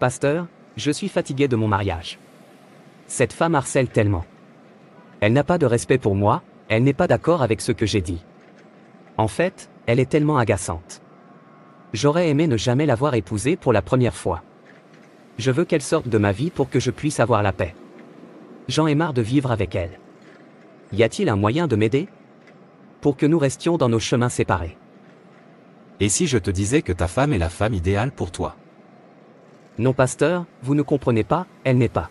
Pasteur, je suis fatigué de mon mariage. Cette femme harcèle tellement. Elle n'a pas de respect pour moi, elle n'est pas d'accord avec ce que j'ai dit. En fait, elle est tellement agaçante. J'aurais aimé ne jamais l'avoir épousée pour la première fois. Je veux qu'elle sorte de ma vie pour que je puisse avoir la paix. J'en ai marre de vivre avec elle. Y a-t-il un moyen de m'aider? Pour que nous restions dans nos chemins séparés. Et si je te disais que ta femme est la femme idéale pour toi? Non, pasteur, vous ne comprenez pas, elle n'est pas.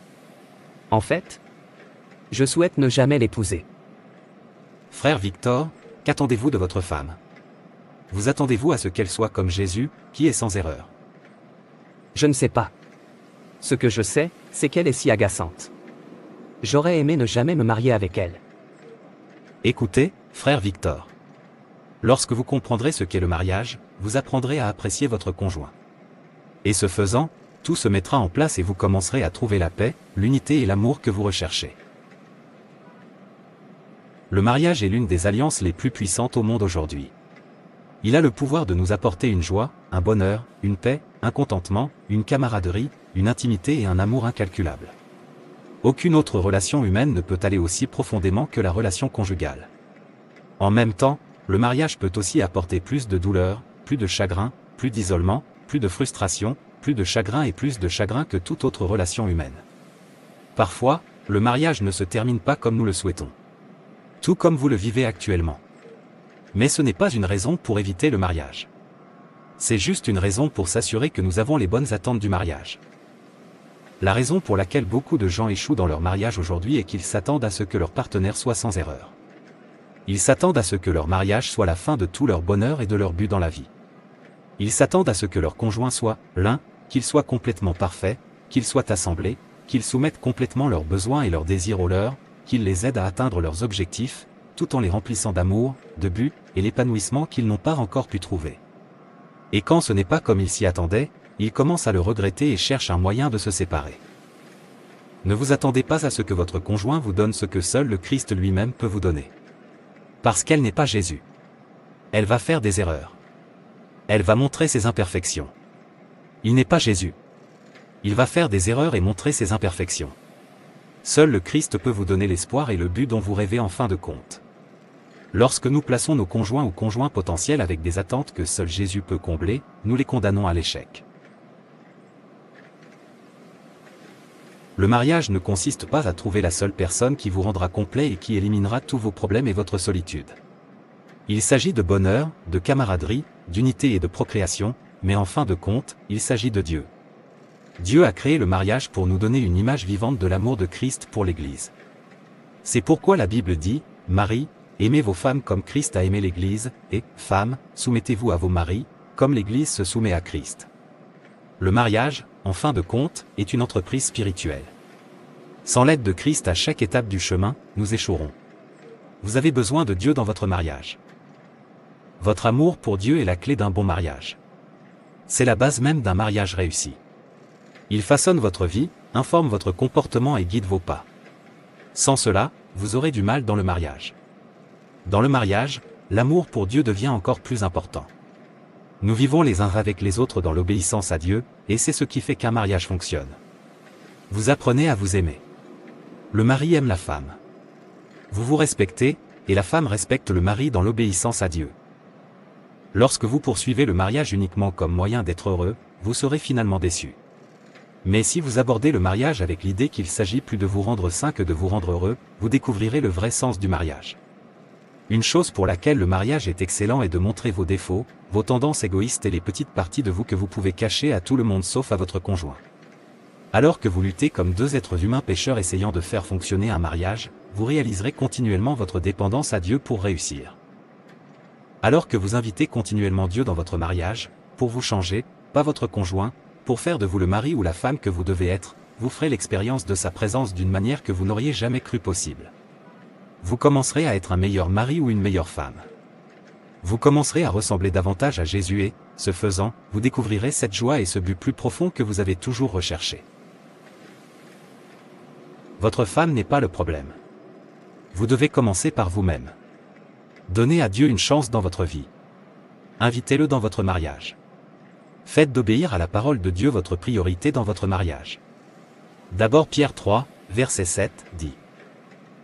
En fait, je souhaite ne jamais l'épouser. Frère Victor, qu'attendez-vous de votre femme? Vous attendez-vous à ce qu'elle soit comme Jésus, qui est sans erreur? Je ne sais pas. Ce que je sais, c'est qu'elle est si agaçante. J'aurais aimé ne jamais me marier avec elle. Écoutez, frère Victor. Lorsque vous comprendrez ce qu'est le mariage, vous apprendrez à apprécier votre conjoint. Et ce faisant, tout se mettra en place et vous commencerez à trouver la paix, l'unité et l'amour que vous recherchez. Le mariage est l'une des alliances les plus puissantes au monde aujourd'hui. Il a le pouvoir de nous apporter une joie, un bonheur, une paix, un contentement, une camaraderie, une intimité et un amour incalculable. Aucune autre relation humaine ne peut aller aussi profondément que la relation conjugale. En même temps, le mariage peut aussi apporter plus de douleur, plus de chagrin, plus d'isolement, plus de frustration, plus de chagrin et plus de chagrin que toute autre relation humaine. Parfois, le mariage ne se termine pas comme nous le souhaitons. Tout comme vous le vivez actuellement. Mais ce n'est pas une raison pour éviter le mariage. C'est juste une raison pour s'assurer que nous avons les bonnes attentes du mariage. La raison pour laquelle beaucoup de gens échouent dans leur mariage aujourd'hui est qu'ils s'attendent à ce que leur partenaire soit sans erreur. Ils s'attendent à ce que leur mariage soit la fin de tout leur bonheur et de leur but dans la vie. Ils s'attendent à ce que leur conjoint soit l'un, qu'il soit complètement parfait, qu'il soit assemblé, qu'il soumette complètement leurs besoins et leurs désirs aux leurs, qu'il les aide à atteindre leurs objectifs, tout en les remplissant d'amour, de but, et l'épanouissement qu'ils n'ont pas encore pu trouver. Et quand ce n'est pas comme ils s'y attendaient, ils commencent à le regretter et cherchent un moyen de se séparer. Ne vous attendez pas à ce que votre conjoint vous donne ce que seul le Christ lui-même peut vous donner. Parce qu'elle n'est pas Jésus. Elle va faire des erreurs. Elle va montrer ses imperfections. Il n'est pas Jésus. Il va faire des erreurs et montrer ses imperfections. Seul le Christ peut vous donner l'espoir et le but dont vous rêvez en fin de compte. Lorsque nous plaçons nos conjoints ou conjoints potentiels avec des attentes que seul Jésus peut combler, nous les condamnons à l'échec. Le mariage ne consiste pas à trouver la seule personne qui vous rendra complet et qui éliminera tous vos problèmes et votre solitude. Il s'agit de bonheur, de camaraderie, d'unité et de procréation, mais en fin de compte, il s'agit de Dieu. Dieu a créé le mariage pour nous donner une image vivante de l'amour de Christ pour l'Église. C'est pourquoi la Bible dit, « Marie, aimez vos femmes comme Christ a aimé l'Église, et, femmes, soumettez-vous à vos maris, comme l'Église se soumet à Christ. » Le mariage, en fin de compte, est une entreprise spirituelle. Sans l'aide de Christ à chaque étape du chemin, nous échouerons. Vous avez besoin de Dieu dans votre mariage. Votre amour pour Dieu est la clé d'un bon mariage. C'est la base même d'un mariage réussi. Il façonne votre vie, informe votre comportement et guide vos pas. Sans cela, vous aurez du mal dans le mariage. Dans le mariage, l'amour pour Dieu devient encore plus important. Nous vivons les uns avec les autres dans l'obéissance à Dieu, et c'est ce qui fait qu'un mariage fonctionne. Vous apprenez à vous aimer. Le mari aime la femme. Vous vous respectez, et la femme respecte le mari dans l'obéissance à Dieu. Lorsque vous poursuivez le mariage uniquement comme moyen d'être heureux, vous serez finalement déçu. Mais si vous abordez le mariage avec l'idée qu'il s'agit plus de vous rendre saint que de vous rendre heureux, vous découvrirez le vrai sens du mariage. Une chose pour laquelle le mariage est excellent est de montrer vos défauts, vos tendances égoïstes et les petites parties de vous que vous pouvez cacher à tout le monde sauf à votre conjoint. Alors que vous luttez comme deux êtres humains pécheurs essayant de faire fonctionner un mariage, vous réaliserez continuellement votre dépendance à Dieu pour réussir. Alors que vous invitez continuellement Dieu dans votre mariage, pour vous changer, pas votre conjoint, pour faire de vous le mari ou la femme que vous devez être, vous ferez l'expérience de sa présence d'une manière que vous n'auriez jamais cru possible. Vous commencerez à être un meilleur mari ou une meilleure femme. Vous commencerez à ressembler davantage à Jésus et, ce faisant, vous découvrirez cette joie et ce but plus profond que vous avez toujours recherché. Votre femme n'est pas le problème. Vous devez commencer par vous-même. Donnez à Dieu une chance dans votre vie. Invitez-le dans votre mariage. Faites d'obéir à la parole de Dieu votre priorité dans votre mariage. D'abord Pierre 3, verset 7, dit.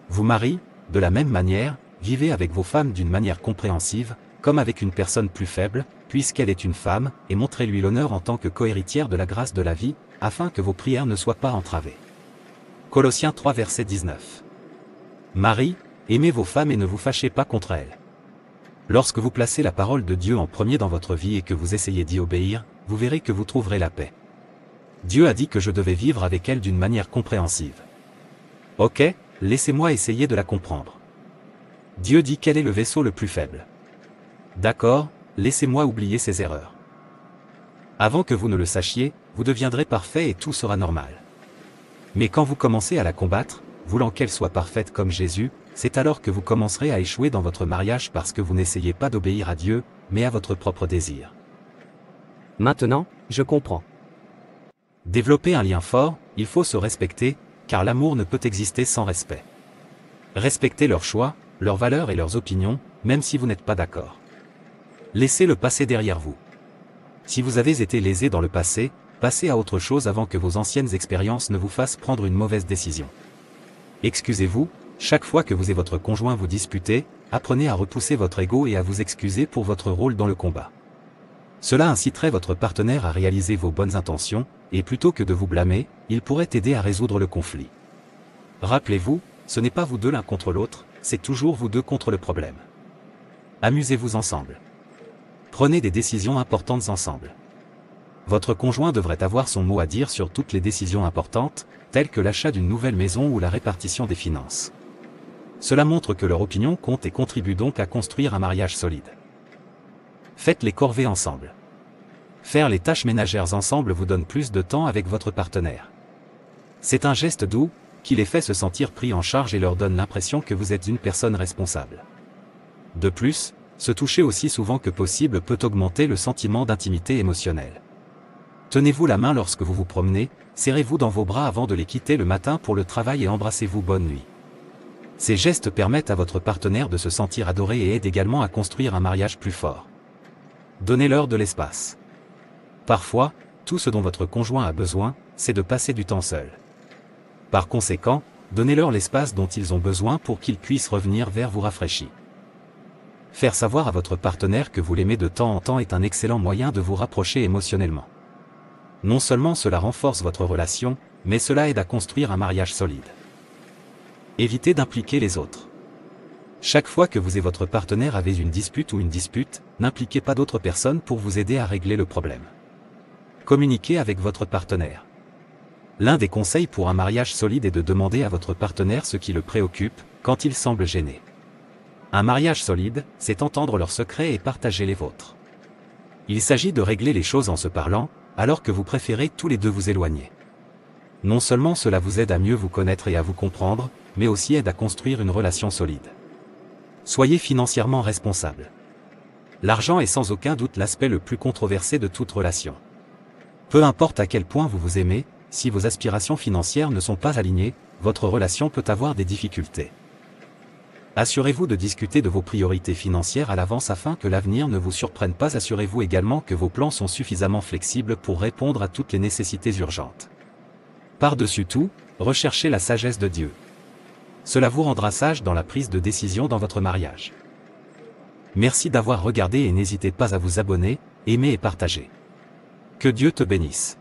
Vous maris, de la même manière, vivez avec vos femmes d'une manière compréhensive, comme avec une personne plus faible, puisqu'elle est une femme, et montrez-lui l'honneur en tant que cohéritière de la grâce de la vie, afin que vos prières ne soient pas entravées. Colossiens 3 verset 19. Marie, aimez vos femmes et ne vous fâchez pas contre elles. Lorsque vous placez la parole de Dieu en premier dans votre vie et que vous essayez d'y obéir, vous verrez que vous trouverez la paix. Dieu a dit que je devais vivre avec elle d'une manière compréhensive. Ok, laissez-moi essayer de la comprendre. Dieu dit quel est le vaisseau le plus faible. D'accord, laissez-moi oublier ces erreurs. Avant que vous ne le sachiez, vous deviendrez parfait et tout sera normal. Mais quand vous commencez à la combattre, voulant qu'elle soit parfaite comme Jésus, c'est alors que vous commencerez à échouer dans votre mariage parce que vous n'essayez pas d'obéir à Dieu, mais à votre propre désir. Maintenant, je comprends. Développer un lien fort, il faut se respecter, car l'amour ne peut exister sans respect. Respectez leurs choix, leurs valeurs et leurs opinions, même si vous n'êtes pas d'accord. Laissez le passé derrière vous. Si vous avez été lésé dans le passé, passez à autre chose avant que vos anciennes expériences ne vous fassent prendre une mauvaise décision. Excusez-vous, chaque fois que vous et votre conjoint vous disputez, apprenez à repousser votre ego et à vous excuser pour votre rôle dans le combat. Cela inciterait votre partenaire à réaliser vos bonnes intentions, et plutôt que de vous blâmer, il pourrait aider à résoudre le conflit. Rappelez-vous, ce n'est pas vous deux l'un contre l'autre, c'est toujours vous deux contre le problème. Amusez-vous ensemble. Prenez des décisions importantes ensemble. Votre conjoint devrait avoir son mot à dire sur toutes les décisions importantes, telles que l'achat d'une nouvelle maison ou la répartition des finances. Cela montre que leur opinion compte et contribue donc à construire un mariage solide. Faites les corvées ensemble. Faire les tâches ménagères ensemble vous donne plus de temps avec votre partenaire. C'est un geste doux, qui les fait se sentir pris en charge et leur donne l'impression que vous êtes une personne responsable. De plus, se toucher aussi souvent que possible peut augmenter le sentiment d'intimité émotionnelle. Tenez-vous la main lorsque vous vous promenez, serrez-vous dans vos bras avant de les quitter le matin pour le travail et embrassez-vous bonne nuit. Ces gestes permettent à votre partenaire de se sentir adoré et aident également à construire un mariage plus fort. Donnez-leur de l'espace. Parfois, tout ce dont votre conjoint a besoin, c'est de passer du temps seul. Par conséquent, donnez-leur l'espace dont ils ont besoin pour qu'ils puissent revenir vers vous rafraîchis. Faire savoir à votre partenaire que vous l'aimez de temps en temps est un excellent moyen de vous rapprocher émotionnellement. Non seulement cela renforce votre relation, mais cela aide à construire un mariage solide. Évitez d'impliquer les autres. Chaque fois que vous et votre partenaire avez une dispute ou une dispute, n'impliquez pas d'autres personnes pour vous aider à régler le problème. Communiquez avec votre partenaire. L'un des conseils pour un mariage solide est de demander à votre partenaire ce qui le préoccupe, quand il semble gêné. Un mariage solide, c'est entendre leurs secrets et partager les vôtres. Il s'agit de régler les choses en se parlant, alors que vous préférez tous les deux vous éloigner. Non seulement cela vous aide à mieux vous connaître et à vous comprendre, mais aussi aide à construire une relation solide. Soyez financièrement responsable. L'argent est sans aucun doute l'aspect le plus controversé de toute relation. Peu importe à quel point vous vous aimez, si vos aspirations financières ne sont pas alignées, votre relation peut avoir des difficultés. Assurez-vous de discuter de vos priorités financières à l'avance afin que l'avenir ne vous surprenne pas. Assurez-vous également que vos plans sont suffisamment flexibles pour répondre à toutes les nécessités urgentes. Par-dessus tout, recherchez la sagesse de Dieu. Cela vous rendra sage dans la prise de décision dans votre mariage. Merci d'avoir regardé et n'hésitez pas à vous abonner, aimer et partager. Que Dieu te bénisse.